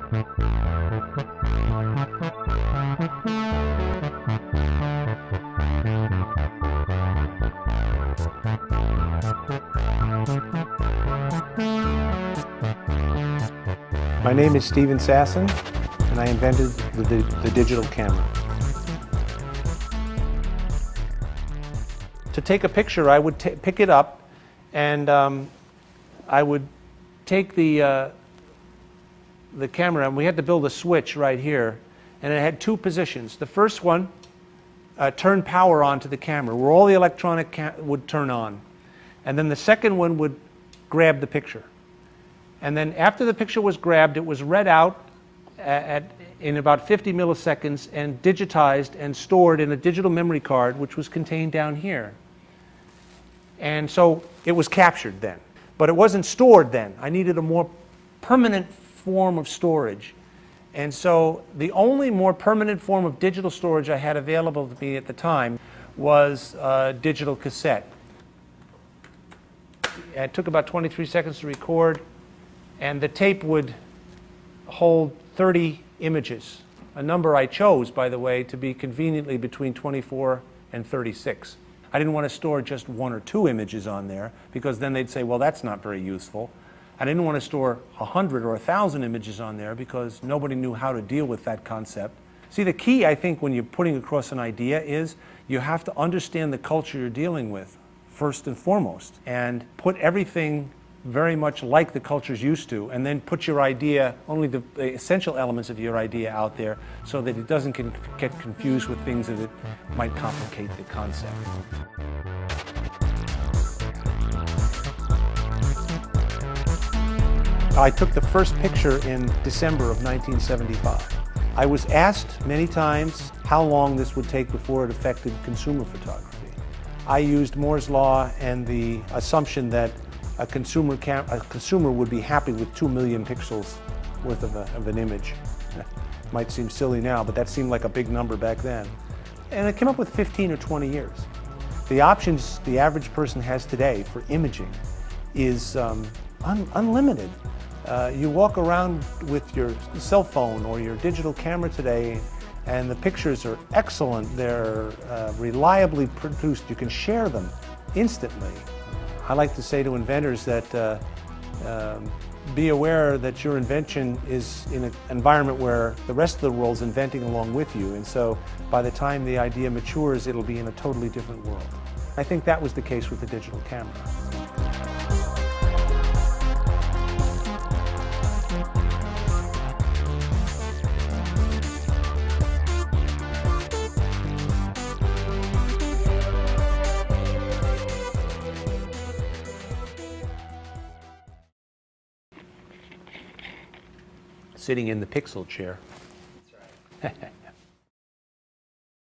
My name is Steven Sasson, and I invented the digital camera. To take a picture, I would pick it up, and I would take the camera, and we had to build a switch right here, and it had two positions. The first one turned power on to the camera, where all the electronic would turn on. And then the second one would grab the picture. And then after the picture was grabbed, it was read out in about 50 milliseconds and digitized and stored in a digital memory card, which was contained down here. And so it was captured then. But it wasn't stored then. I needed a more permanent form of storage. And so the only more permanent form of digital storage I had available to me at the time was digital cassette. It took about 23 seconds to record, and the tape would hold 30 images, a number I chose, by the way, to be conveniently between 24 and 36. I didn't want to store just one or two images on there, because then they'd say, well, that's not very useful. I didn't want to store 100 or 1,000 images on there, because nobody knew how to deal with that concept. See, the key, I think, when you're putting across an idea is you have to understand the culture you're dealing with, first and foremost, and put everything very much like the culture's used to, and then put your idea, only the essential elements of your idea out there, so that it doesn't get confused with things that it might complicate the concept. I took the first picture in December of 1975. I was asked many times how long this would take before it affected consumer photography. I used Moore's Law and the assumption that a consumer would be happy with 2 million pixels worth of an image. Might seem silly now, but that seemed like a big number back then. And I came up with 15 or 20 years. The options the average person has today for imaging is unlimited. You walk around with your cell phone or your digital camera today, and the pictures are excellent. They're reliably produced. You can share them instantly. I like to say to inventors that be aware that your invention is in an environment where the rest of the world's inventing along with you, and so by the time the idea matures, it'll be in a totally different world. I think that was the case with the digital camera. Sitting in the pixel chair. That's right.